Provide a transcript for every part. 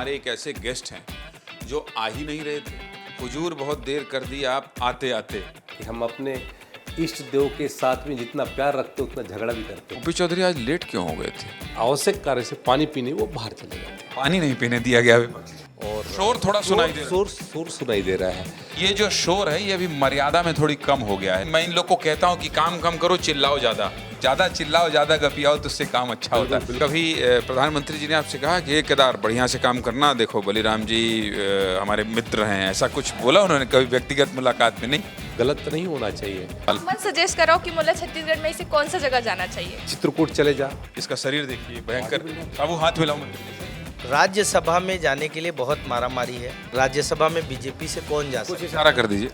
हमारे एक ऐसे गेस्ट हैं जो आ ही नहीं रहे थे। हुजूर बहुत देर कर दी आप आते आते। कि हम अपने इष्ट देव के साथ में जितना प्यार रखते उतना झगड़ा भी करते। ओपी चौधरी आज लेट क्यों हो गए थे? आवश्यक कार्य से पानी पीने वो बाहर चले गए थे पानी नहीं पीने दिया गया विपक्ष और शोर थोड़ा सुनाई दे रहा है। शोर सुनाई दे रहा है। ये जो शोर है ये अभी मर्यादा में थोड़ी कम हो गया है। मैं इन लोग को कहता हूँ कि काम कम करो, चिल्लाओ ज्यादा चिल्लाओ, ज्यादा गपियाओ तो उससे काम अच्छा होता है। कभी प्रधानमंत्री जी ने आपसे कहा कि ये केदार बढ़िया से काम करना, देखो बलीराम जी हमारे मित्र हैं, ऐसा कुछ बोला उन्होंने कभी व्यक्तिगत मुलाकात में? नहीं, गलत तो नहीं होना चाहिए। मन सजेस्ट कराओ कि मुल्ला छत्तीसगढ़ में इसे कौन सा जगह जाना चाहिए? चित्रकूट चले जा। इसका शरीर देखिए भयंकर। बाबू हाथ मिलाओ। राज्यसभा में जाने के लिए बहुत मारामारी है। राज्यसभा में बीजेपी से कौन जा सकता कुछ इशारा कर दीजिए।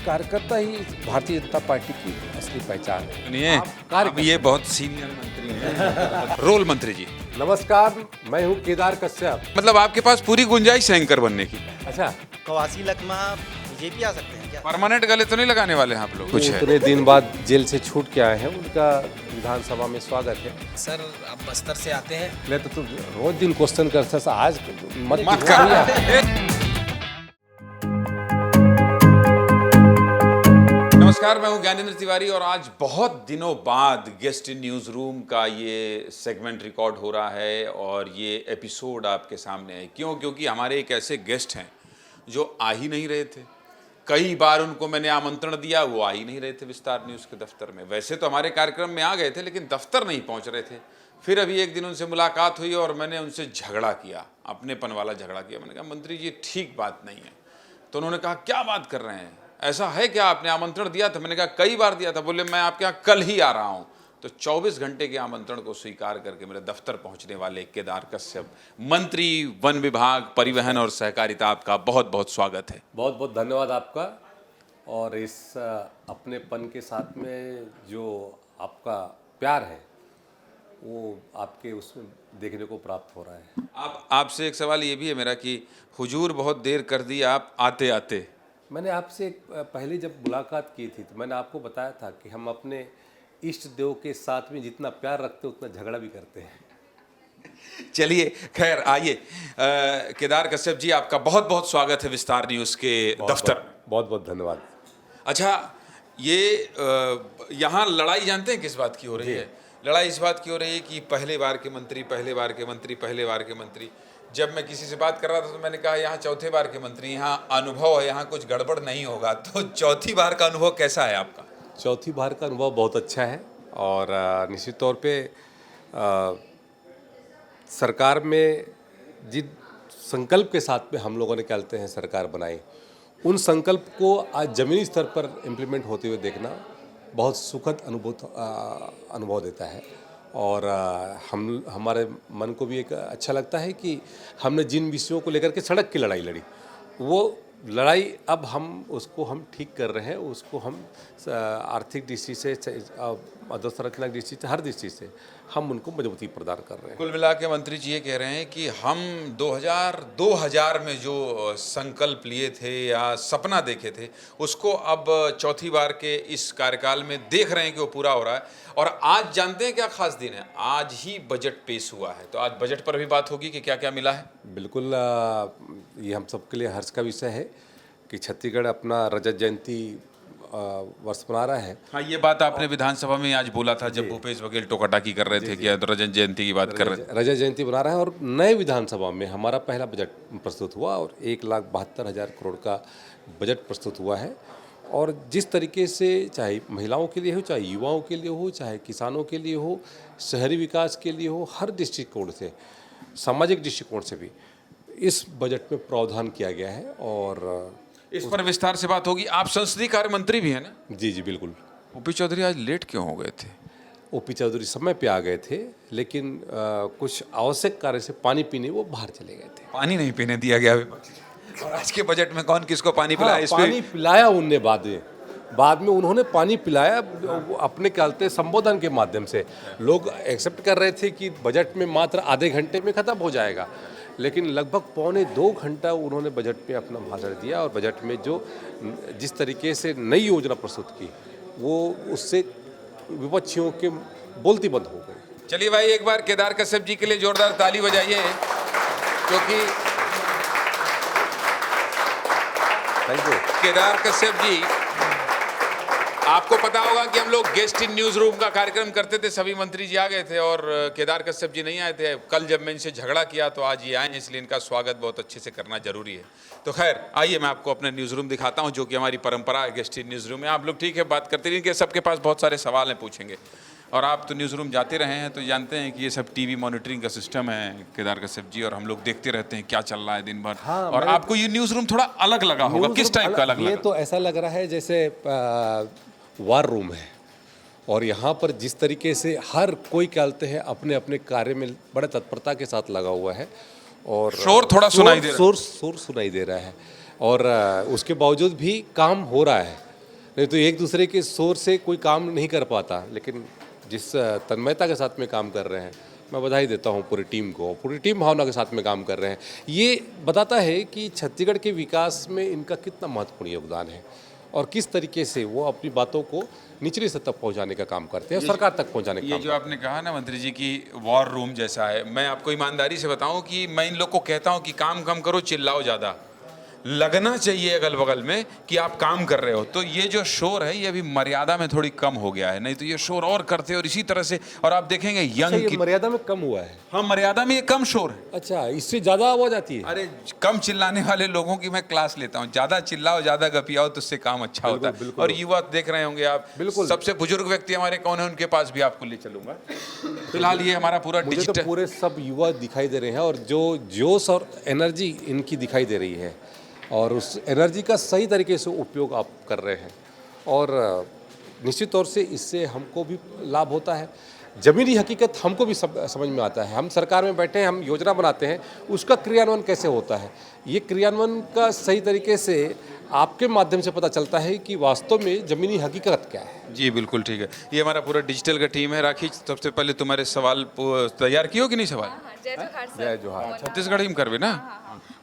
कार्यकर्ता ही भारतीय जनता पार्टी की असली पहचान है। सुनिए, अब ये बहुत सीनियर मंत्री हैं। रोल मंत्री जी नमस्कार, मैं हूँ केदार कश्यप। मतलब आपके पास पूरी गुंजाइश है एंकर बनने की। अच्छा, कवासी लखमा बीजेपी आ सकते हैं क्या? परमानेंट गले तो नहीं लगाने वाले हैं आप लोग? कुछ है इतने दिन बाद जेल से छूट के आए हैं, उनका विधानसभा में स्वागत है। सर आप बस्तर से आते हैं। मैं तो रोज दिन क्वेश्चन करता था, आज मत कर। नमस्कार, मैं हूं ज्ञानेंद्र तिवारी और आज बहुत दिनों बाद गेस्ट इन न्यूज़ रूम का ये सेगमेंट रिकॉर्ड हो रहा है और ये एपिसोड आपके सामने है। क्यों? क्योंकि हमारे एक ऐसे गेस्ट हैं जो आ ही नहीं रहे थे। कई बार उनको मैंने आमंत्रण दिया, वो आ ही नहीं रहे थे विस्तार न्यूज़ के दफ्तर में। वैसे तो हमारे कार्यक्रम में आ गए थे लेकिन दफ्तर नहीं पहुंच रहे थे। फिर अभी एक दिन उनसे मुलाकात हुई और मैंने उनसे झगड़ा किया, अपनेपन वाला झगड़ा किया। मैंने कहा मंत्री जी ठीक बात नहीं है। तो उन्होंने कहा क्या बात कर रहे हैं, ऐसा है क्या, आपने आमंत्रण दिया था? मैंने कहा कई बार दिया था। बोले मैं आपके यहाँ कल ही आ रहा हूँ। तो 24 घंटे के आमंत्रण को स्वीकार करके मेरे दफ्तर पहुंचने वाले केदार कश्यप, मंत्री वन विभाग, परिवहन और सहकारिता, आपका बहुत बहुत स्वागत है। बहुत बहुत धन्यवाद आपका। और इस अपनेपन के साथ में जो आपका प्यार है वो आपके उसमें देखने को प्राप्त हो रहा है। आपसे एक सवाल ये भी है मेरा कि हुजूर बहुत देर कर दी आप आते आते। मैंने आपसे पहले जब मुलाकात की थी तो मैंने आपको बताया था कि हम अपने इष्ट देव के साथ में जितना प्यार रखते उतना झगड़ा भी करते हैं। चलिए खैर आइए, केदार कश्यप जी आपका बहुत बहुत स्वागत है विस्तार न्यूज़ के दफ्तर। बहुत बहुत धन्यवाद। अच्छा, ये यहाँ लड़ाई जानते हैं किस बात की हो रही है? लड़ाई इस बात की हो रही है कि पहले बार के मंत्री। जब मैं किसी से बात कर रहा था तो मैंने कहा यहाँ चौथे बार के मंत्री, यहाँ अनुभव है, यहाँ कुछ गड़बड़ नहीं होगा। तो चौथी बार का अनुभव कैसा है आपका? चौथी बार का अनुभव बहुत अच्छा है और निश्चित तौर पे सरकार में जिन संकल्प के साथ में हम लोगों ने कहते हैं सरकार बनाई, उन संकल्प को आज ज़मीनी स्तर पर इम्प्लीमेंट होते हुए देखना बहुत सुखद अनुभव देता है। और हमारे मन को भी एक अच्छा लगता है कि हमने जिन विषयों को लेकर के सड़क की लड़ाई लड़ी, वो लड़ाई अब हम ठीक कर रहे हैं। उसको हम आर्थिक दृष्टि से, अधोसंरचना दृष्टि से, हर दृष्टि से हम उनको मजबूती प्रदान कर रहे हैं। कुल मिला के मंत्री जी ये कह रहे हैं कि हम 2000 में जो संकल्प लिए थे या सपना देखे थे उसको अब चौथी बार के इस कार्यकाल में देख रहे हैं कि वो पूरा हो रहा है। और आज जानते हैं क्या खास दिन है? आज ही बजट पेश हुआ है, तो आज बजट पर भी बात होगी कि क्या क्या मिला है। बिल्कुल, ये हम सबके लिए हर्ष का विषय है कि छत्तीसगढ़ अपना रजत जयंती वर्ष मना रहा है। हाँ, ये बात आपने विधानसभा में आज बोला था जब भूपेश बघेल टोकाटाकी कर रहे थे कि रजत जयंती की बात कर रहे थे। रजत जयंती बना रहा है और नए विधानसभा में हमारा पहला बजट प्रस्तुत हुआ और 1,72,000 करोड़ का बजट प्रस्तुत हुआ है। और जिस तरीके से चाहे महिलाओं के लिए हो, चाहे युवाओं के लिए हो, चाहे किसानों के लिए हो, शहरी विकास के लिए हो, हर दृष्टिकोण से, सामाजिक दृष्टिकोण से भी इस बजट में प्रावधान किया गया है। और इस पर विस्तार से बात होगी। आप संसदीय कार्य मंत्री भी हैं ना? जी बिल्कुल। ओपी चौधरी आज लेट क्यों हो गए थे? ओपी चौधरी समय पे आ गए थे लेकिन कुछ आवश्यक कार्य से पानी पीने वो बाहर चले गए थे। पानी नहीं पीने दिया गया विपक्ष। और आज के बजट में कौन किसको पानी पिलाया? इस पानी पिलाया उनने बाद में उन्होंने पानी पिलाया अपने कहते संबोधन के माध्यम से। लोग एक्सेप्ट कर रहे थे कि बजट में मात्र आधे घंटे में ख़त्म हो जाएगा, लेकिन लगभग 1.25 घंटा उन्होंने बजट में अपना भाषण दिया। और बजट में जो जिस तरीके से नई योजना प्रस्तुत की वो उससे विपक्षियों के बोलती बंद हो गई। चलिए भाई, एक बार केदार कश्यप जी के लिए जोरदार ताली बजाइए, क्योंकि थैंक यू। केदार कश्यप जी, आपको पता होगा कि हम लोग गेस्ट इन न्यूज रूम का कार्यक्रम करते थे, सभी मंत्री जी आ गए थे और केदार कश्यप जी नहीं आए थे। कल जब मैं इनसे झगड़ा किया तो आज ये आए हैं, इसलिए इनका स्वागत बहुत अच्छे से करना जरूरी है। तो खैर आइए मैं आपको अपने न्यूज रूम दिखाता हूं, जो कि हमारी परंपरा है गेस्ट इन न्यूज रूम में। आप लोग ठीक है बात करते रहिए, सबके पास बहुत सारे सवाल हैं पूछेंगे। और आप तो न्यूज़ रूम जाते रहे हैं तो जानते हैं कि ये सब टीवी मॉनिटरिंग का सिस्टम है केदार कश्यप जी, और हम लोग देखते रहते हैं क्या चल रहा है दिन भर। हाँ, और आपको ये न्यूज़ रूम थोड़ा अलग लगा होगा, किस टाइप का अलग ये लगा? तो ऐसा लग रहा है जैसे वार रूम है, और यहाँ पर जिस तरीके से हर कोई कहते हैं अपने अपने कार्य में बड़े तत्परता के साथ लगा हुआ है, और शोर थोड़ा सुनाई दे रहा है। शोर सुनाई दे रहा है, और उसके बावजूद भी काम हो रहा है। नहीं तो एक दूसरे के शोर से कोई काम नहीं कर पाता, लेकिन जिस तन्मयता के साथ में काम कर रहे हैं, मैं बधाई देता हूं पूरी टीम को, पूरी टीम भावना के साथ में काम कर रहे हैं। ये बताता है कि छत्तीसगढ़ के विकास में इनका कितना महत्वपूर्ण योगदान है और किस तरीके से वो अपनी बातों को निचली सतह तक पहुंचाने का काम करते हैं, सरकार तक पहुंचाने का ये काम जो आपने कहा ना मंत्री जी की वॉर रूम जैसा है, मैं आपको ईमानदारी से बताऊं कि मैं इन लोग को कहता हूं कि काम कम करो, चिल्लाओ ज़्यादा, लगना चाहिए अगल बगल में कि आप काम कर रहे हो। तो ये जो शोर है ये अभी मर्यादा में थोड़ी कम हो गया है, नहीं तो ये शोर और करते और इसी तरह से। और आप देखेंगे अच्छा, यंग ये की, मर्यादा में कम हुआ है। हाँ मर्यादा में ये कम शोर है। अच्छा, इससे ज़्यादा आवाज़ आती है। अरे कम चिल्लाने वाले लोगों की मैं क्लास लेता हूँ, ज़्यादा चिल्लाओ ज़्यादा गपियाओ तो उससे काम अच्छा होता है। और युवा देख रहे होंगे आप, बिल्कुल। सबसे बुजुर्ग व्यक्ति हमारे कौन है, उनके पास भी आपको ले चलूंगा। फिलहाल ये हमारा पूरा मुझे तो डिजिटल, पूरे सब युवा दिखाई दे रहे हैं, और जो जोश और एनर्जी इनकी दिखाई दे रही है, और उस एनर्जी का सही तरीके से उपयोग आप कर रहे हैं, और निश्चित तौर से इससे हमको भी लाभ होता है। ज़मीनी हकीकत हमको भी समझ में आता है। हम सरकार में बैठे हैं, हम योजना बनाते हैं, उसका क्रियान्वयन कैसे होता है, ये क्रियान्वयन का सही तरीके से आपके माध्यम से पता चलता है कि वास्तव में ज़मीनी हकीकत क्या है। जी बिल्कुल ठीक है। ये हमारा पूरा डिजिटल का टीम है। राखी, सबसे पहले तुम्हारे सवाल तैयार किए हो कि नहीं सवाल? हाँ, जय जोहार सर। जय जोहार। छत्तीसगढ़ी में करवे ना?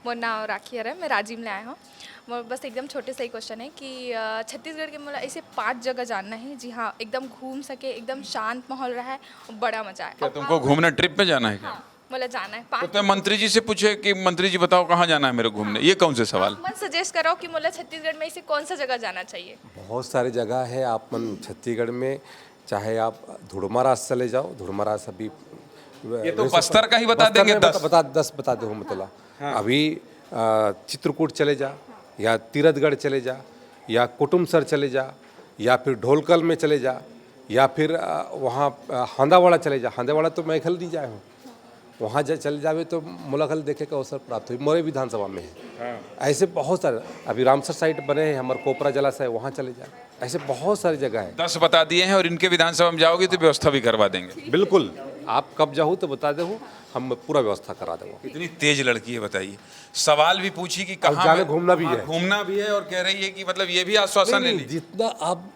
मोर नाम राखी है, मैं राजीव में आया हूँ। मोर बस एकदम छोटे से ही क्वेश्चन है कि छत्तीसगढ़ के मतलब ऐसे 5 जगह जानना है जी, हाँ एकदम घूम सके, एकदम शांत माहौल रहा है, बड़ा मजा है। क्या तुमको घूमने ट्रिप पे जाना है क्या? हाँ, मतलब जाना है तो 5। तुम मंत्री जी से पूछे कि मंत्री जी बताओ कहाँ जाना है मेरे घूमने, ये कौन से सवाल? मन सजेस्ट करो कि मतलब छत्तीसगढ़ में ऐसे कौन सा जगह जाना चाहिए? बहुत सारी जगह है। आप मन छत्तीसगढ़ में चाहे आप धुड़मारास चले जाओ, धुड़मारास अभी ये तो बस्तर का ही बता देंगे, 10 बता दो मतलब। अभी चित्रकूट चले जा, या तीरथगढ़ चले जा, या कुटुमसर चले जा, या फिर ढोलकल में चले जा, या फिर वहाँ हांदावाड़ा चले जा। हांदावाड़ा तो मैं खल नहीं जाए हूँ, वहाँ चले जावे तो मुलाकात देखे का अवसर प्राप्त हुई, मोरे विधानसभा में है। ऐसे बहुत सारे, अभी रामसर साइट बने हैं, हमारे कोपरा जलाशय, वहाँ चले जाए। ऐसे बहुत सारी जगह है। 10 बता दिए हैं और इनके विधानसभा में जाओगे तो व्यवस्था भी करवा देंगे। बिल्कुल, आप कब जाओ तो बता दो, हम पूरा व्यवस्था करा देंगे। इतनी तेज लड़की है, बताइए। सवाल भी पूछी कि कहाँ जाने घूमना भी है। घूमना भी है, और कह रही है कि मतलब ये भी आश्वासन ले ली। जितना आप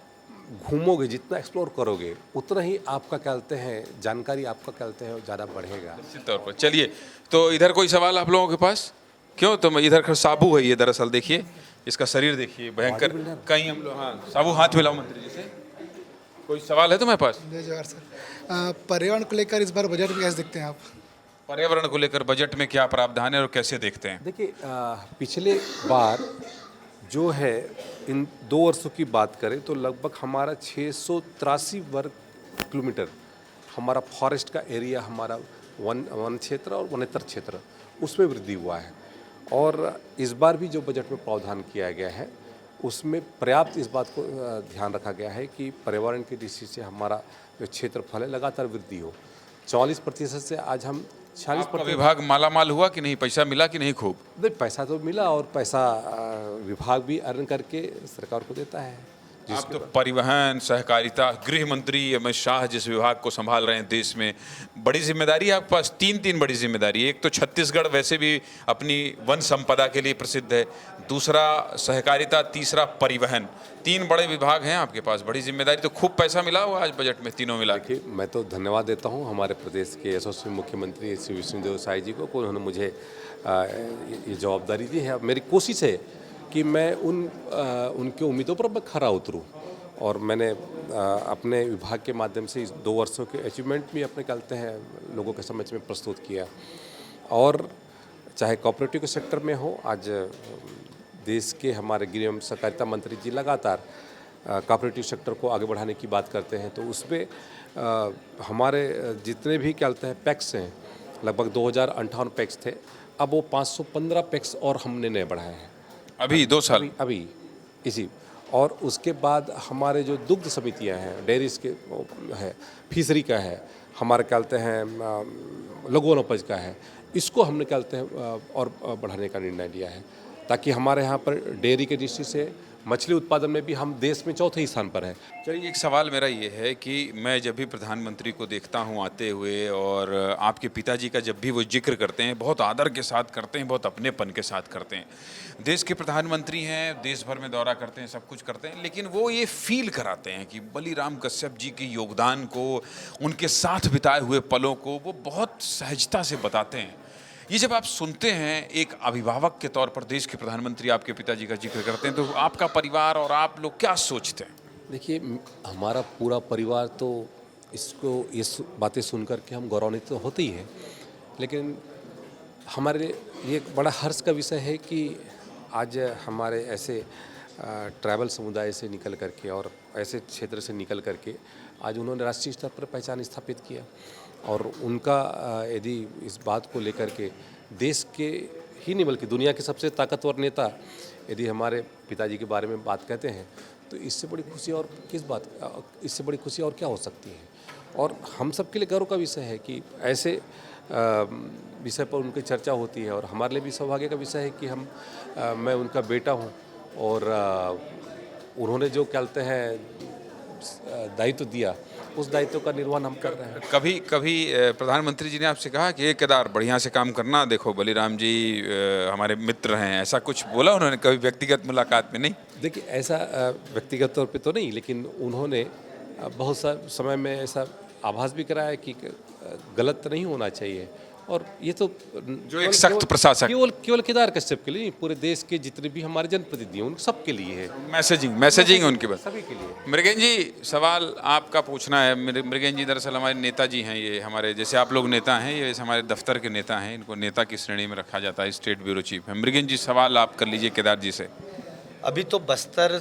घूमोगे, जितना एक्सप्लोर करोगे, उतना ही आपका कहते हैं जानकारी आपका कहते हैं ज़्यादा बढ़ेगा। निश्चित तौर पर। चलिए, तो इधर कोई सवाल आप लोगों के पास? क्यों, तो इधर साबू है ये, दरअसल देखिए इसका शरीर देखिए, भयंकर। कहीं हम लोग, हाँ साबू हाथ मिलाओ मंत्री जी से। कोई सवाल है तुम्हारे पास? जय जोहार सर। पर्यावरण को लेकर इस बार बजट में कैसे देखते हैं आप? पर्यावरण को लेकर बजट में क्या प्रावधान है और कैसे देखते हैं? देखिए, पिछले बार जो है, इन 2 वर्षों की बात करें तो लगभग हमारा 683 वर्ग किलोमीटर हमारा फॉरेस्ट का एरिया, हमारा वन क्षेत्र और वनेतर क्षेत्र, उसमें वृद्धि हुआ है। और इस बार भी जो बजट में प्रावधान किया गया है उसमें पर्याप्त इस बात को ध्यान रखा गया है कि पर्यावरण की दृष्टि से हमारा जो क्षेत्रफल है लगातार वृद्धि हो। 40% से आज हम 40%। विभाग मालामाल हुआ कि नहीं, पैसा मिला कि नहीं खूब? नहीं, पैसा तो मिला, और पैसा विभाग भी अर्न करके सरकार को देता है। आप तो परिवहन, सहकारिता, गृह मंत्री अमित शाह जिस विभाग को संभाल रहे हैं देश में, बड़ी जिम्मेदारी है आपके पास। 3 बड़ी जिम्मेदारी। एक तो छत्तीसगढ़ वैसे भी अपनी वन संपदा के लिए प्रसिद्ध है, दूसरा सहकारिता, तीसरा परिवहन। 3 बड़े विभाग हैं आपके पास, बड़ी जिम्मेदारी। तो खूब पैसा मिला हुआ आज बजट में तीनों मिला के। देखिए, मैं तो धन्यवाद देता हूं हमारे प्रदेश के यशस्वी मुख्यमंत्री श्री विष्णुदेव साय जी को, उन्होंने मुझे ये जवाबदारी दी है। मेरी कोशिश है कि मैं उनके उम्मीदों पर मैं खरा उतरूं, और मैंने अपने विभाग के माध्यम से इस 2 वर्षों के अचीवमेंट भी अपने कहते हैं लोगों के समक्ष में प्रस्तुत किया। और चाहे कोऑपरेटिव के सेक्टर में हो, आज देश के हमारे गृह एवं सहकारिता मंत्री जी लगातार कोऑपरेटिव सेक्टर को आगे बढ़ाने की बात करते हैं, तो उसमें हमारे जितने भी क्या बोलते हैं पैक्स हैं, लगभग 2058 पैक्स थे, अब वो 515 पैक्स और हमने नए बढ़ाए हैं अभी 2 साल। अभी इसी। और उसके बाद हमारे जो दुग्ध समितियां हैं, डेयरीज के है, फिशरी का है, हमारे क्या बोलते हैं लघु वनोपज का है, इसको हमने क्या बोलते हैं और बढ़ाने का निर्णय लिया है, ताकि हमारे यहाँ पर डेयरी के दृष्टि से मछली उत्पादन में भी हम देश में चौथे स्थान पर हैं। चलिए, एक सवाल मेरा ये है कि मैं जब भी प्रधानमंत्री को देखता हूँ आते हुए, और आपके पिताजी का जब भी वो जिक्र करते हैं, बहुत आदर के साथ करते हैं, बहुत अपनेपन के साथ करते हैं। देश के प्रधानमंत्री हैं, देश भर में दौरा करते हैं, सब कुछ करते हैं, लेकिन वो ये फील कराते हैं कि बलीराम कश्यप जी के योगदान को, उनके साथ बिताए हुए पलों को वो बहुत सहजता से बताते हैं। ये जब आप सुनते हैं एक अभिभावक के तौर पर, देश के प्रधानमंत्री आपके पिताजी का जिक्र करते हैं, तो आपका परिवार और आप लोग क्या सोचते हैं? देखिए, हमारा पूरा परिवार तो इसको ये बातें सुन कर के हम गौरवान्वित तो होते ही हैं, लेकिन हमारे लिए ये एक बड़ा हर्ष का विषय है कि आज हमारे ऐसे ट्राइबल समुदाय से निकल करके और ऐसे क्षेत्र से निकल करके आज उन्होंने राष्ट्रीय स्तर पर पहचान स्थापित किया। और उनका यदि इस बात को लेकर के देश के ही नहीं बल्कि दुनिया के सबसे ताकतवर नेता यदि हमारे पिताजी के बारे में बात कहते हैं, तो इससे बड़ी खुशी और इससे बड़ी खुशी और क्या हो सकती है। और हम सब के लिए गर्व का विषय है कि ऐसे विषय पर उनकी चर्चा होती है, और हमारे लिए भी सौभाग्य का विषय है कि मैं उनका बेटा हूं, और उन्होंने जो कहते हैं दायित्व दिया, उस दायित्व का निर्वहन हम कर रहे हैं। कभी प्रधानमंत्री जी ने आपसे कहा कि ये केदार बढ़िया से काम करना, देखो बलीराम जी हमारे मित्र हैं, ऐसा कुछ बोला उन्होंने कभी व्यक्तिगत मुलाकात में? नहीं, देखिए ऐसा व्यक्तिगत तौर पे तो नहीं, लेकिन उन्होंने बहुत सा समय में ऐसा आभास भी कराया कि गलत नहीं होना चाहिए। और ये तो जो एक सख्त प्रशासक केवल केदार कश्यप के लिए नहीं, पूरे देश के जितने भी हमारे जनप्रतिनिधि हैं उन सब के लिए है। मैसेजिंग उनके पास सभी के लिए। मृगेन जी, सवाल आपका पूछना है। मृगेन जी दरअसल हमारे नेताजी हैं, ये हमारे जैसे आप लोग नेता हैं, ये हमारे दफ्तर के नेता हैं, इनको नेता की श्रेणी में रखा जाता है, स्टेट ब्यूरो चीफ है। मृगेन जी, सवाल आप कर लीजिए केदार जी से। अभी तो बस्तर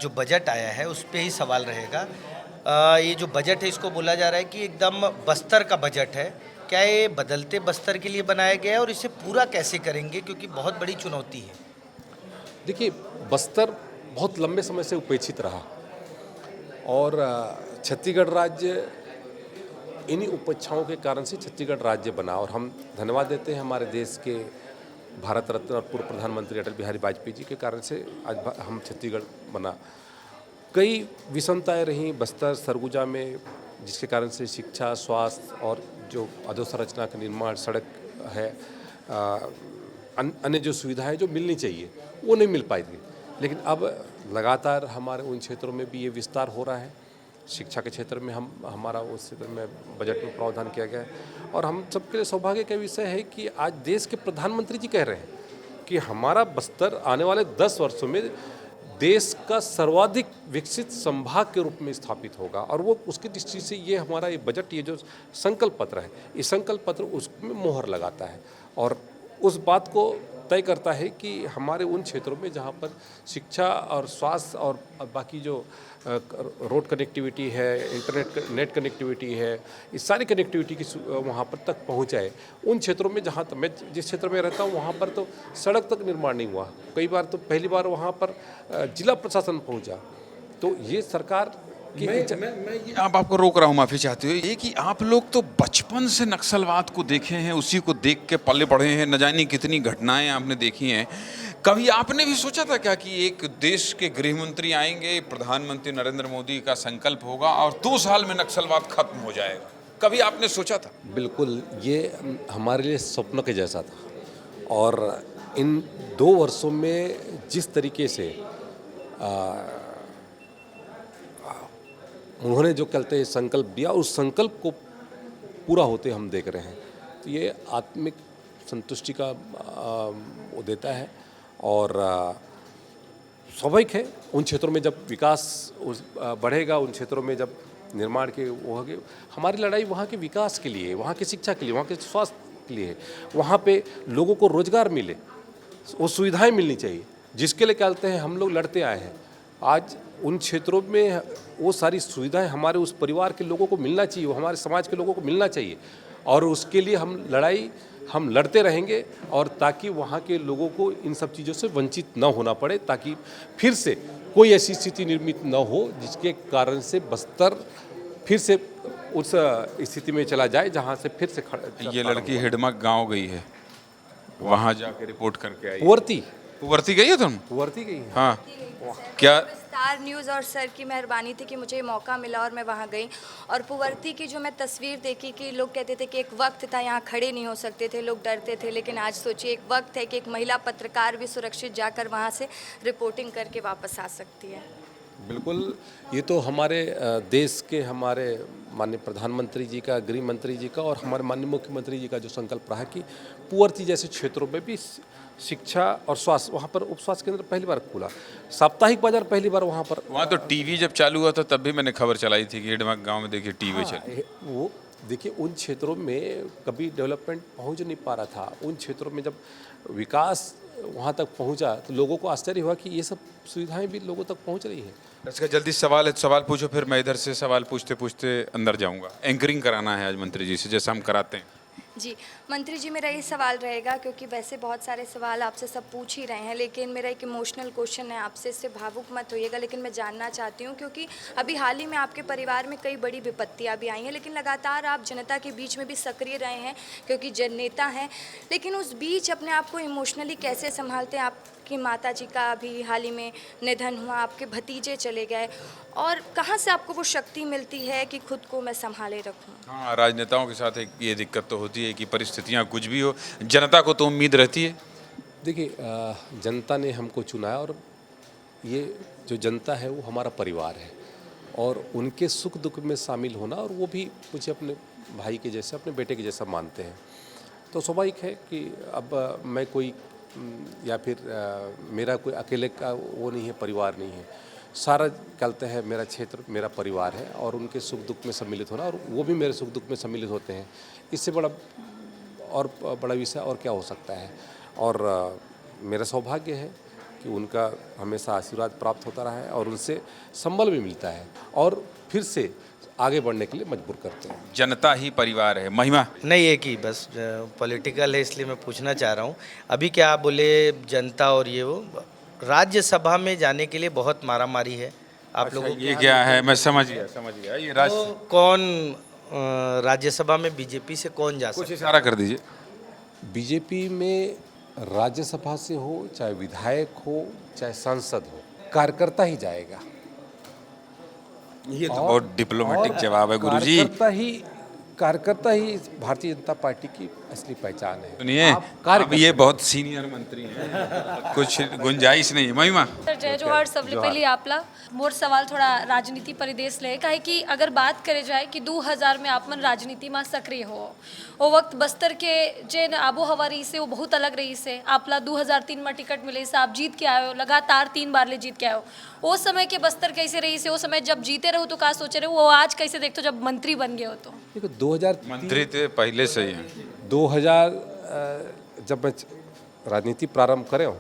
जो बजट आया है उस पर ही सवाल रहेगा। ये जो बजट है इसको बोला जा रहा है कि एकदम बस्तर का बजट है। क्या ये बदलते बस्तर के लिए बनाया गया है और इसे पूरा कैसे करेंगे, क्योंकि बहुत बड़ी चुनौती है? देखिए, बस्तर बहुत लंबे समय से उपेक्षित रहा, और छत्तीसगढ़ राज्य इन्हीं उपेक्षाओं के कारण से छत्तीसगढ़ राज्य बना। और हम धन्यवाद देते हैं हमारे देश के भारत रत्न और पूर्व प्रधानमंत्री अटल बिहारी वाजपेयी जी के कारण से आज हम छत्तीसगढ़ बना। कई विषमताएं रहीं बस्तर सरगुजा में, जिसके कारण से शिक्षा, स्वास्थ्य और जो अधोसंरचना का निर्माण, सड़क है, अन्य जो सुविधाएं जो मिलनी चाहिए वो नहीं मिल पाई थी। लेकिन अब लगातार हमारे उन क्षेत्रों में भी ये विस्तार हो रहा है। शिक्षा के क्षेत्र में हमारा उस क्षेत्र में बजट में प्रावधान किया गया है। और हम सबके लिए सौभाग्य का विषय है कि आज देश के प्रधानमंत्री जी कह रहे हैं कि हमारा बस्तर आने वाले 10 वर्षों में देश का सर्वाधिक विकसित संभाग के रूप में स्थापित होगा। और वो उसकी दृष्टि से ये हमारा ये बजट, ये जो संकल्प पत्र है, ये संकल्प पत्र उसमें मोहर लगाता है और उस बात को तय करता है कि हमारे उन क्षेत्रों में जहाँ पर शिक्षा और स्वास्थ्य और बाकी जो रोड कनेक्टिविटी है, नेट कनेक्टिविटी है, इस सारी कनेक्टिविटी की वहाँ पर तक पहुँचाए। उन क्षेत्रों में जहाँ तक मैं जिस क्षेत्र में रहता हूँ वहाँ पर तो सड़क तक निर्माण नहीं हुआ। कई बार तो पहली बार वहाँ पर जिला प्रशासन पहुँचा। तो ये सरकार मैं आपको रोक रहा हूँ, माफ़ी चाहते हुए, ये कि आप लोग तो बचपन से नक्सलवाद को देखे हैं, उसी को देख के पले पड़े हैं, न जाने कितनी घटनाएं आपने देखी हैं। कभी आपने भी सोचा था क्या कि एक देश के गृह मंत्री आएंगे, प्रधानमंत्री नरेंद्र मोदी का संकल्प होगा और 2 साल में नक्सलवाद खत्म हो जाएगा? कभी आपने सोचा था? बिल्कुल, ये हमारे लिए स्वप्न के जैसा था। और इन 2 वर्षों में जिस तरीके से उन्होंने जो कहते हैं संकल्प दिया, उस संकल्प को पूरा होते हम देख रहे हैं, तो ये आत्मिक संतुष्टि का वो देता है। और स्वाभाविक है, उन क्षेत्रों में जब विकास बढ़ेगा, उन क्षेत्रों में जब निर्माण के वो होंगे, हमारी लड़ाई वहाँ के विकास के लिए, वहाँ की शिक्षा के लिए, वहाँ के स्वास्थ्य के लिए, वहाँ पे लोगों को रोजगार मिले, वो सुविधाएं मिलनी चाहिए। जिसके लिए कहते हैं हम लोग लड़ते आए हैं। आज उन क्षेत्रों में वो सारी सुविधाएं हमारे उस परिवार के लोगों को मिलना चाहिए, वो हमारे समाज के लोगों को मिलना चाहिए, और उसके लिए हम लड़ते रहेंगे, और ताकि वहाँ के लोगों को इन सब चीज़ों से वंचित न होना पड़े, ताकि फिर से कोई ऐसी स्थिति निर्मित न हो जिसके कारण से बस्तर फिर से उस स्थिति में चला जाए जहाँ से फिर से ये लड़की हिडमक गांव गई है, वहां जाके रिपोर्ट करके आई। पुवर्ती गई है तुम? पुवर्ती गई है। हाँ, क्या स्टार न्यूज़ और सर की मेहरबानी थी कि मुझे ये मौका मिला और मैं वहाँ गई। और पुवर्ती की जो मैं तस्वीर देखी कि लोग कहते थे कि एक वक्त था यहाँ खड़े नहीं हो सकते थे, लोग डरते थे, लेकिन आज सोचिए एक वक्त है कि एक महिला पत्रकार भी सुरक्षित जाकर वहाँ से रिपोर्टिंग करके वापस आ सकती है। बिल्कुल, ये तो हमारे देश के हमारे माननीय प्रधानमंत्री जी का, गृह मंत्री जी का और हमारे माननीय मुख्यमंत्री जी का जो संकल्प रहा कि पुवर्ती जैसे क्षेत्रों में भी शिक्षा और स्वास्थ्य, वहाँ पर उप स्वास्थ्य केंद्र पहली बार खुला, साप्ताहिक बाजार पहली बार वहाँ तो टीवी जब चालू हुआ था तब भी मैंने खबर चलाई थी कि हिडमक गांव में देखिए टीवी चली। वो देखिए उन क्षेत्रों में कभी डेवलपमेंट पहुंच नहीं पा रहा था। उन क्षेत्रों में जब विकास वहाँ तक पहुंचा तो लोगों को आश्चर्य हुआ कि ये सब सुविधाएं भी लोगों तक पहुंच रही हैं। इसका जल्दी सवाल है, सवाल पूछो, फिर मैं इधर से सवाल पूछते पूछते अंदर जाऊंगा। एंकरिंग कराना है आज मंत्री जी से, जैसा हम कराते हैं। जी मंत्री जी, मेरा ये सवाल रहेगा, क्योंकि वैसे बहुत सारे सवाल आपसे सब पूछ ही रहे हैं, लेकिन मेरा एक इमोशनल क्वेश्चन है आपसे, इससे भावुक मत होइएगा, लेकिन मैं जानना चाहती हूँ क्योंकि अभी हाल ही में आपके परिवार में कई बड़ी विपत्तियाँ भी आई हैं, लेकिन लगातार आप जनता के बीच में भी सक्रिय रहे हैं क्योंकि नेता हैं, लेकिन उस बीच अपने आप को इमोशनली कैसे संभालते हैं? आपकी माता जी का अभी हाल ही में निधन हुआ, आपके भतीजे चले गए, और कहाँ से आपको वो शक्ति मिलती है कि खुद को मैं संभाले रखूँ? हाँ, राजनेताओं के साथ एक ये दिक्कत तो होती है कि परिस्थितियाँ कुछ भी हो, जनता को तो उम्मीद रहती है। देखिए, जनता ने हमको चुना है, और ये जो जनता है वो हमारा परिवार है, और उनके सुख दुख में शामिल होना, और वो भी मुझे अपने भाई के जैसे, अपने बेटे के जैसा मानते हैं, तो स्वाभाविक है कि अब मैं कोई या फिर मेरा कोई अकेले का वो नहीं है, परिवार नहीं है, सारा कहते हैं मेरा क्षेत्र मेरा परिवार है, और उनके सुख दुख में सम्मिलित होना, और वो भी मेरे सुख दुख में सम्मिलित होते हैं। इससे बड़ा और बड़ा विषय और क्या हो सकता है? और मेरा सौभाग्य है कि उनका हमेशा आशीर्वाद प्राप्त होता रहा है, और उनसे संबल भी मिलता है, और फिर से आगे बढ़ने के लिए मजबूर करते हैं। जनता ही परिवार है। महिमा नहीं, एक ही बस पॉलिटिकल है, इसलिए मैं पूछना चाह रहा हूँ, अभी क्या आप बोले जनता और ये वो, राज्यसभा में जाने के लिए बहुत मारामारी है आप लोगों ये क्या है? मैं समझ गया ये को, कौन राज्यसभा में बीजेपी से कौन जा सकता कुछ इशारा कर दीजिए। बीजेपी में राज्यसभा से हो, चाहे विधायक हो, चाहे सांसद हो, कार्यकर्ता ही जाएगा। ये तो बहुत डिप्लोमेटिक जवाब है गुरुजी। कार्यकर्ता ही भारतीय जनता पार्टी की असली पहचान है। सुनिए, अब ये बहुत सीनियर मंत्री हैं, कुछ गुंजाइश नहीं। महिमा सर, जय जोहार सबले पहले आपला मोर सवाल थोड़ा राजनीति परिदेश ले काहे कि अगर बात करे जाए कि 2000 में आप मन राजनीति में सक्रिय हो, वो वक्त बस्तर के जेन आबो हवा रही से वो बहुत अलग रही से। आपला 2003 में टिकट मिले से आप जीत के आए हो, लगातार 3 बार ले जीत के आए हो। वो समय के बस्तर कैसे रही से? वो समय जब जीते रहो तो का सोचे रहे, वो आज कैसे देखते हो जब मंत्री बन गए हो? तो देखो 2000 मंत्री थे पहले से ही हैं। 2000 जब मैं राजनीति प्रारंभ करे हूँ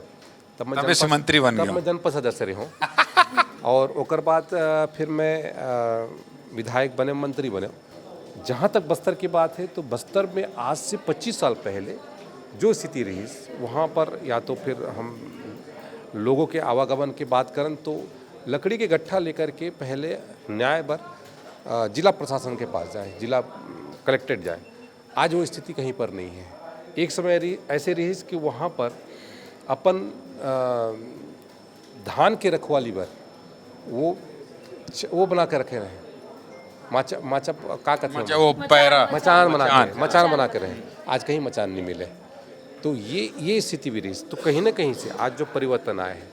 तब से मंत्री बन गए, तब मैं जनपद सदस्य रही हूँ, और ओकर बाद फिर मैं विधायक बने, मंत्री बने। जहाँ तक बस्तर की बात है तो बस्तर में आज से 25 साल पहले जो स्थिति रही वहाँ पर, या तो फिर हम लोगों के आवागमन की बात करें तो लकड़ी के गट्ठा लेकर के पहले न्याय पर जिला प्रशासन के पास जाए, जिला कलेक्ट्रेट जाए। आज वो स्थिति कहीं पर नहीं है। एक समय ऐसे रही कि वहाँ पर अपन धान के रखवाली पर वो बना के रखे रहे, माचा का कहते हैं, वो पैरा मचान बना के रहे। आज कहीं मचान नहीं मिले, तो ये स्थिति भी रही। तो कहीं ना कहीं से आज जो परिवर्तन आए हैं,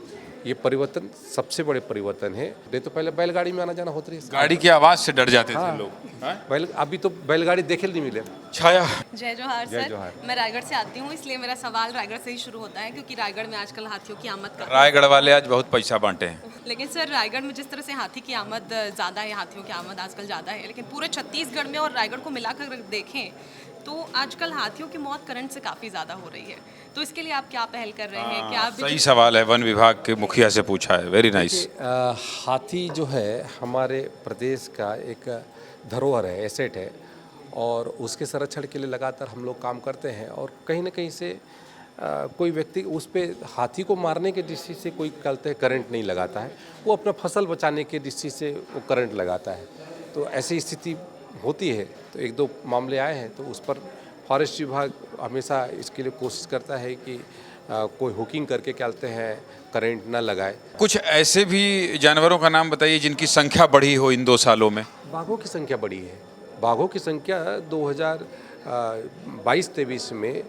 ये परिवर्तन सबसे बड़े परिवर्तन है। नहीं तो पहले बैलगाड़ी में आना जाना होता रही, गाड़ी की आवाज से डर जाते थे लोग। अभी तो बैलगाड़ी देखे नहीं मिले। छाया जय जोहार सर, मैं रायगढ़ से आती हूँ, इसलिए मेरा सवाल रायगढ़ से ही शुरू होता है क्योंकि रायगढ़ में आजकल हाथियों की आमद का, रायगढ़ वाले आज बहुत पैसा बांटे हैं। लेकिन सर रायगढ़ में जिस तरह से हाथी की आमद ज़्यादा है, हाथियों की आमद आजकल ज़्यादा है, लेकिन पूरे छत्तीसगढ़ में और रायगढ़ को मिलाकर देखें तो आजकल हाथियों की मौत करंट से काफ़ी ज़्यादा हो रही है, तो इसके लिए आप क्या पहल कर रहे हैं? क्या आप सही सवाल है, वन विभाग के मुखिया से पूछा है, वेरी नाइस। हाथी जो है हमारे प्रदेश का एक धरोहर है, एसेट है, और उसके संरक्षण के लिए लगातार हम लोग काम करते हैं। और कहीं ना कहीं से कोई व्यक्ति उस पे हाथी को मारने के दृष्टि से कोई कहते हैं करंट नहीं लगाता है, वो अपना फसल बचाने के दृष्टि से वो करंट लगाता है। तो ऐसी स्थिति होती है, तो एक दो मामले आए हैं, तो उस पर फॉरेस्ट विभाग हमेशा इसके लिए कोशिश करता है कि कोई हुकिंग करके क्या कहते हैं करंट ना लगाए। कुछ ऐसे भी जानवरों का नाम बताइए जिनकी संख्या बढ़ी हो इन 2 सालों में। बाघों की संख्या बढ़ी है। बाघों की संख्या 2022-23 में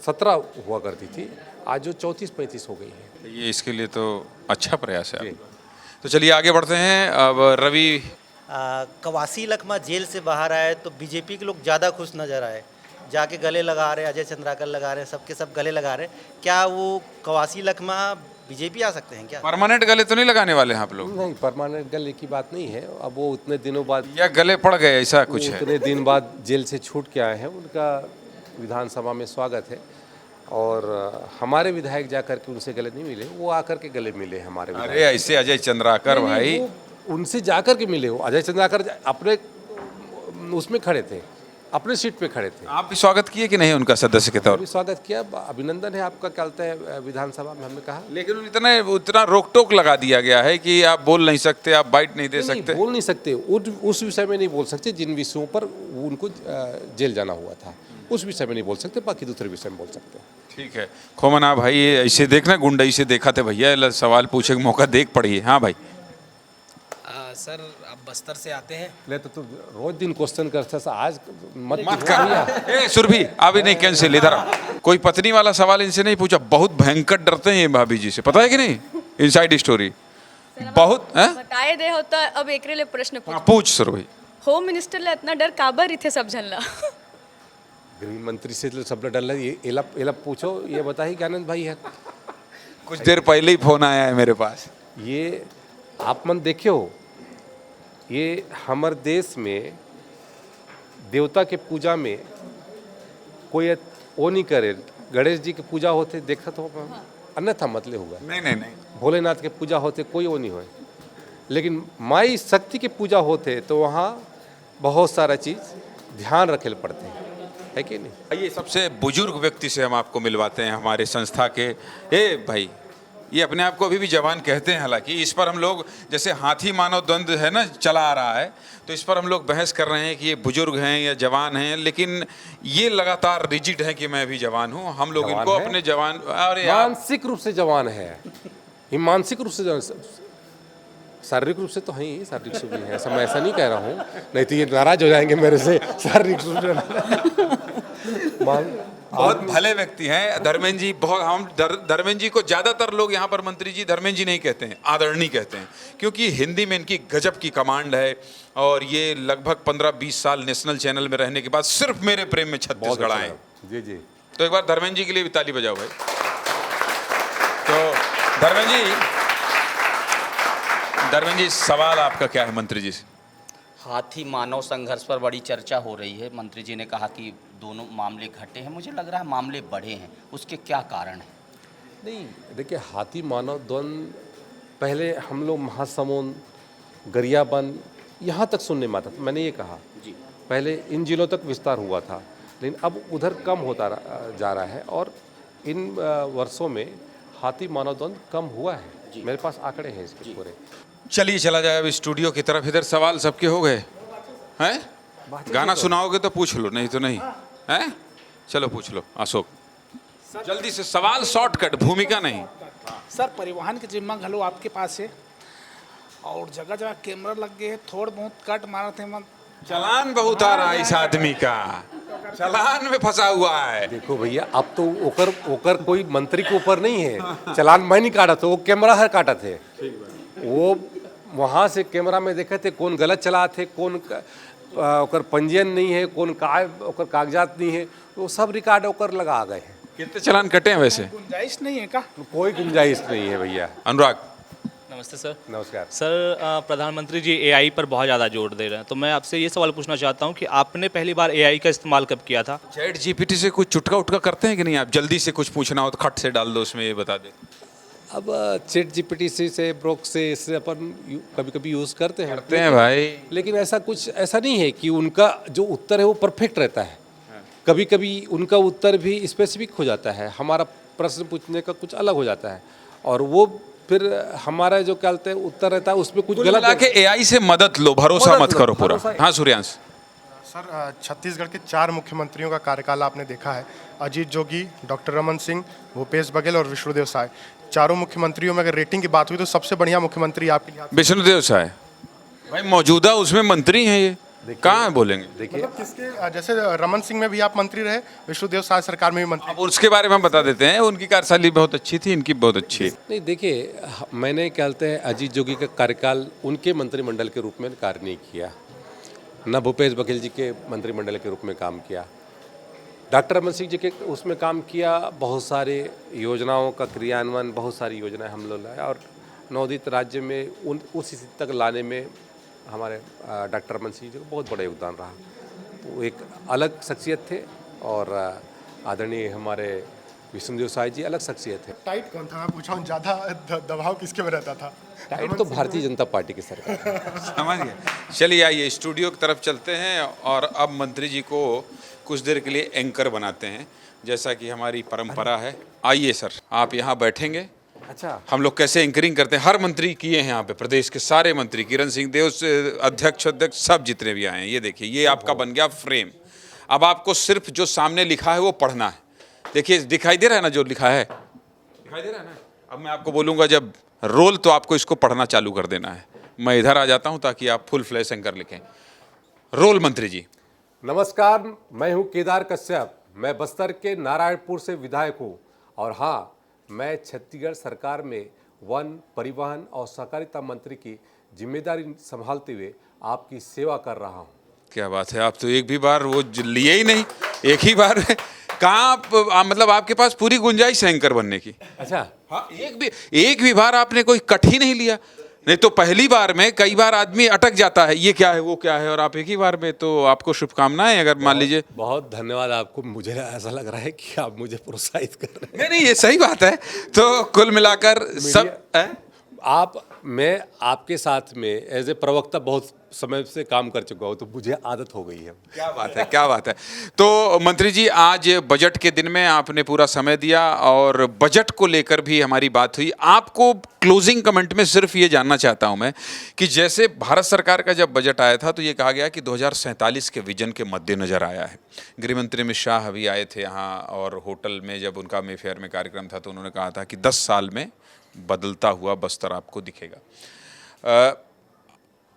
17 हुआ करती थी, आज जो 34-35 हो गई है। ये इसके लिए तो अच्छा प्रयास है। तो चलिए आगे बढ़ते हैं। अब रवि, कवासी लखमा जेल से बाहर आए तो बीजेपी के लोग ज़्यादा खुश नज़र आए, जाके गले लगा रहे, अजय चंद्राकर लगा रहे, सबके सब गले लगा रहे। क्या वो कवासी लखमा बीजेपी आ सकते हैं क्या? परमानेंट गले तो नहीं लगाने वाले हैं आप लोग? नहीं, परमानेंट गले की बात नहीं है। अब वो उतने दिनों बाद या गले पड़ गए ऐसा कुछ है? उतने दिन बाद जेल से छूट के आए हैं, उनका विधानसभा में स्वागत है। और हमारे विधायक जाकर के उनसे गले नहीं मिले, वो आकर के गले मिले हमारे विधायक। अरे ऐसे अजय चंद्राकर भाई, वो उनसे जाकर के मिले हो। अजय चंद्राकर अपने उसमें खड़े थे, अपने सीट पे खड़े थे। आप भी स्वागत किए कि नहीं उनका सदस्य के तौर? भी स्वागत किया, अभिनंदन है आपका, क्या कहते हैं विधानसभा में हमने कहा। लेकिन उतना रोक टोक लगा दिया गया है कि आप बोल नहीं सकते, आप बाइट नहीं दे सकते। बोल नहीं सकते, उस विषय में नहीं बोल सकते जिन विषयों पर उनको जेल जाना हुआ था, उस विषय में नहीं बोल सकते, बाकी दूसरे विषय में बोल सकते हैं। ठीक है खोमना भाई, ये ऐसे देखना गुंडई से देखा थे भैया, सवाल पूछे का मौका देख पड़िए। हाँ भाई। सर आप बस्तर से आते हैं? ले तो रोज दिन क्वेश्चन करता है, आज मत कर। ए सुरभि अभी नहीं, कैंसिल, इधर कोई पत्नी वाला सवाल इनसे नहीं पूछा। बहुत भयंकर डरते हैं ये भाभी जी से, पता है कि नहीं? इनसाइड स्टोरी बहुत बताए दे होता। अब एक लिए प्रश्न पूछ सुरभि। होम मिनिस्टर ले इतना डर काबर इथे सब जनला? गृह मंत्री से सब डर लगे। ये एला पूछो, ये बताइए कि आनंद भाई है। कुछ देर पहले ही फोन आया है मेरे पास। ये आप मन देखियो, ये हमारे देश में देवता के पूजा में कोई वो नहीं करे। गणेश जी की पूजा होते देखा तो अन्यथा मतलब हुआ। नहीं। भोलेनाथ के पूजा होते कोई वो नहीं हो, लेकिन माई शक्ति के पूजा होते तो वहाँ बहुत सारा चीज़ ध्यान रखे पड़ते हैं, है कि नहीं? आइए सबसे बुजुर्ग व्यक्ति से हम आपको मिलवाते हैं हमारे संस्था के। ए भाई, ये अपने आप को अभी भी जवान कहते हैं, हालांकि इस पर हम लोग जैसे हाथी मानव द्वंद्व है ना चला आ रहा है, तो इस पर हम लोग बहस कर रहे हैं कि ये बुजुर्ग हैं या जवान हैं, लेकिन ये लगातार रिजिड है कि मैं भी जवान हूँ। हम लोग इनको अपने जवान, अरे मानसिक रूप से जवान है, ये मानसिक रूप से जवान, शारीरिक रूप से तो है ही, शारीरिक से भी है, ऐसा मैं ऐसा नहीं कह रहा हूँ, नहीं तो ये नाराज हो जाएंगे मेरे से। शारीरिक रूप से बहुत भले व्यक्ति हैं धर्मेंद्र जी। बहुत हम धर्मेंद्र जी को ज़्यादातर लोग यहाँ पर मंत्री जी धर्मेंद्र जी नहीं कहते हैं, आदरणीय कहते हैं, क्योंकि हिंदी में इनकी गजब की कमांड है। और ये लगभग 15-20 साल नेशनल चैनल में रहने के बाद सिर्फ मेरे प्रेम में छत्तीसगढ़ आए। जी जी, तो एक बार धर्मेंद्र जी के लिए भी ताली बजाओ भाई। तो धर्मेंद्र जी सवाल आपका क्या है मंत्री जी से? हाथी मानव संघर्ष पर बड़ी चर्चा हो रही है। मंत्री जी ने कहा कि दोनों मामले घटे हैं, मुझे लग रहा है मामले बढ़े हैं, उसके क्या कारण हैं? नहीं देखिए, हाथी मानव द्वंद पहले हम लोग महासमुंद, गरियाबंद यहाँ तक सुनने में आता था। मैंने ये कहा जी, पहले इन जिलों तक विस्तार हुआ था, लेकिन अब उधर कम होता जा रहा है, और इन वर्षों में हाथी मानव द्वंद कम हुआ है। मेरे पास आंकड़े हैं इसके पूरे। चलिए चला जाए अब स्टूडियो की तरफ। इधर सवाल सबके हो गए हैं? गाना सुनाओगे तो पूछ लो, नहीं तो नहीं हैं। चलो पूछ लो अशोक, जल्दी से सवाल, शॉर्टकट, भूमिका नहीं। सर परिवहन के जिम्मा घलो आपके पास है, और जगह जगह कैमरा लग गए हैं, थोड़ बहुत कट मारा थे मन। चालान बहुत आ रहा है इस आदमी का, चालान में फंसा हुआ है। देखो भैया, अब तो ओकर कोई मंत्री के ऊपर नहीं है, चालान मैं नहीं काटा, तो वो कैमरा है काटा थे। वो वहाँ से कैमरा में देखे थे कौन गलत चला थे, कौन ओकर पंजीयन नहीं है, कौन ओकर कागजात नहीं है, वो सब रिकॉर्ड ओकर लगा आ गए हैं। कितने चालान कटे हैं वैसे? गुंजाइश नहीं है का? कोई गुंजाइश नहीं है भैया। अनुराग नमस्ते सर। नमस्कार सर, प्रधानमंत्री जी एआई पर बहुत ज़्यादा जोर दे रहे हैं, तो मैं आपसे ये सवाल पूछना चाहता हूँ कि आपने पहली बार एआई का इस्तेमाल कब किया था? चैट जीपीटी से कुछ चुटका उटका करते हैं कि नहीं आप? जल्दी से कुछ पूछना हो तो खट से डाल दो उसमें, ये बता दे। अब चैट जीपीटी से ब्रोक से इससे अपन कभी कभी यूज़ करते हैं भाई। लेकिन ऐसा नहीं है कि उनका जो उत्तर है वो परफेक्ट रहता है। कभी कभी उनका उत्तर भी स्पेसिफिक हो जाता है, हमारा प्रश्न पूछने का कुछ अलग हो जाता है, और वो फिर हमारा जो कहते हैं उत्तर रहता है उसमें कुछ गलत मिला के एआई से मदद लो, भरोसा मत करो पूरा। हाँ सूर्यांश। सर, छत्तीसगढ़ के 4 मुख्यमंत्रियों का कार्यकाल आपने देखा है। अजीत जोगी, डॉक्टर रमन सिंह, भूपेश बघेल और विष्णुदेव साय। चारों मुख्यमंत्रियों में अगर रेटिंग की बात हुई तो सबसे बढ़िया मुख्यमंत्री आपके लिए विष्णुदेव साय भाई, मौजूदा उसमें मंत्री हैं, ये कहाँ बोलेंगे? देखिए, मतलब किसके, जैसे रमन सिंह में भी आप मंत्री रहे, विष्णुदेव साय सरकार में भी मंत्री। अब उसके बारे में हम बता देते हैं, उनकी कार्यशैली बहुत अच्छी थी, इनकी बहुत अच्छी। नहीं देखिए, मैंने कहते हैं अजीत जोगी का कार्यकाल उनके मंत्रिमंडल के रूप में कार्य नहीं किया, न भूपेश बघेल जी के मंत्रिमंडल के रूप में काम किया। डॉक्टर रमन सिंह जी के उसमें काम किया, बहुत सारे योजनाओं का क्रियान्वयन, बहुत सारी योजनाएं हम लोग लाए, और नवोदित राज्य में उस स्थिति तक लाने में हमारे डॉक्टर रमन सिंह जी का बहुत बड़ा योगदान रहा। वो एक अलग शख्सियत थे, और आदरणीय हमारे विष्णुदेव साय जी अलग शख्सियत है। टाइट कौन था, मैं पूछा हूँ, ज़्यादा दबाव किसके में रहता था? टाइट तो भारतीय जनता पार्टी की सरकार। समझ गए। चलिए आइए स्टूडियो की तरफ चलते हैं, और अब मंत्री जी को कुछ देर के लिए एंकर बनाते हैं, जैसा कि हमारी परंपरा है। आइए सर, आप यहाँ बैठेंगे। अच्छा, हम लोग कैसे एंकरिंग करते हैं, हर मंत्री किए हैं यहाँ पे, प्रदेश के सारे मंत्री, किरण सिंह देव से अध्यक्ष सब जितने भी आए हैं। ये देखिए, ये आपका बन गया फ्रेम। अब आपको सिर्फ जो सामने लिखा है वो पढ़ना है। देखिए, दिखाई दे रहा है ना जो लिखा है, दिखाई दे रहा है ना। अब मैं आपको बोलूँगा जब रोल, तो आपको इसको पढ़ना चालू कर देना है। मैं इधर आ जाता हूँ ताकि आप फुल फ्लैश एंकर लिखें। रोल मंत्री जी। नमस्कार, मैं हूं केदार कश्यप। मैं बस्तर के नारायणपुर से विधायक हूं, और हाँ, मैं छत्तीसगढ़ सरकार में वन, परिवहन और सहकारिता मंत्री की जिम्मेदारी संभालते हुए आपकी सेवा कर रहा हूं। क्या बात है, आप तो एक भी बार वो लिए ही नहीं, एक ही बार में कहाँ मतलब आपके पास पूरी गुंजाइश है एंकर बनने की। अच्छा, हाँ, एक भी बार आपने कोई कट ही नहीं लिया। नहीं तो पहली बार में कई बार आदमी अटक जाता है, ये क्या है वो क्या है, और आप एक ही बार में। तो आपको शुभकामनाएं, अगर मान लीजिए। बहुत धन्यवाद आपको। मुझे ऐसा लग रहा है कि आप मुझे प्रोत्साहित कर रहे हैं। नहीं, ये सही बात है। तो कुल मिलाकर सब मैं आपके साथ में एज ए प्रवक्ता बहुत समय से काम कर चुका हूँ, तो मुझे आदत हो गई है। क्या बात है, क्या बात है। तो मंत्री जी, आज बजट के दिन में आपने पूरा समय दिया, और बजट को लेकर भी हमारी बात हुई। आपको क्लोजिंग कमेंट में सिर्फ ये जानना चाहता हूँ मैं कि जैसे भारत सरकार का जब बजट आया था तो ये कहा गया कि 2047 के विजन के मद्देनजर आया है। गृहमंत्री अमित शाह अभी आए थे यहाँ, और होटल में जब उनका मेफेयर में कार्यक्रम था तो उन्होंने कहा था कि 10 साल में बदलता हुआ बस्तर आपको दिखेगा।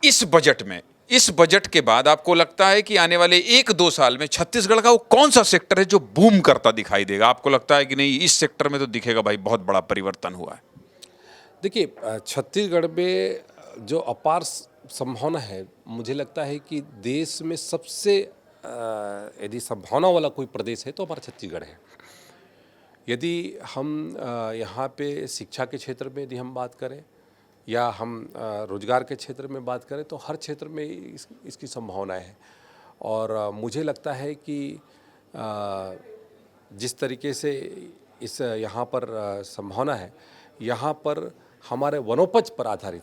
इस बजट के बाद आपको लगता है कि आने वाले 1-2 साल में छत्तीसगढ़ का वो कौन सा सेक्टर है जो बूम करता दिखाई देगा? आपको लगता है कि नहीं, इस सेक्टर में तो दिखेगा भाई बहुत बड़ा परिवर्तन हुआ है? देखिए, छत्तीसगढ़ में जो अपार संभावना है, मुझे लगता है कि देश में सबसे यदि संभावना वाला कोई प्रदेश है तो हमारा छत्तीसगढ़ है। यदि हम यहाँ पे शिक्षा के क्षेत्र में यदि हम बात करें, या हम रोजगार के क्षेत्र में बात करें, तो हर क्षेत्र में इसकी संभावनाएं है। और मुझे लगता है कि जिस तरीके से इस यहाँ पर संभावना है, यहाँ पर हमारे वनोपज पर आधारित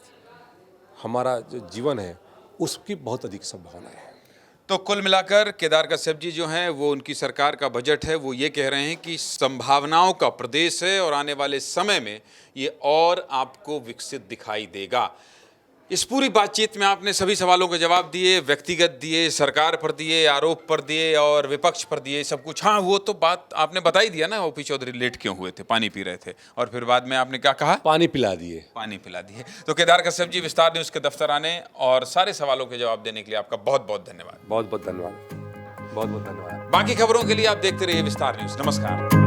हमारा जो जीवन है उसकी बहुत अधिक संभावना है। तो कुल मिलाकर केदार कश्यप जी जो हैं, वो उनकी सरकार का बजट है, वो ये कह रहे हैं कि संभावनाओं का प्रदेश है, और आने वाले समय में ये और आपको विकसित दिखाई देगा। इस पूरी बातचीत में आपने सभी सवालों के जवाब दिए, व्यक्तिगत दिए, सरकार पर दिए, आरोप पर दिए, और विपक्ष पर दिए, सब कुछ। हाँ, वो तो बात आपने बता ही दिया ना, ओपी चौधरी लेट क्यों हुए थे, पानी पी रहे थे, और फिर बाद में आपने क्या कहा? पानी पिला दिए। पानी पिला दिए। तो केदार कश्यप जी, विस्तार न्यूज़ के दफ्तर आने और सारे सवालों के जवाब देने के लिए आपका बहुत बहुत धन्यवाद। बहुत बहुत धन्यवाद, बहुत बहुत धन्यवाद। बाकी खबरों के लिए आप देखते रहिए विस्तार न्यूज़। नमस्कार।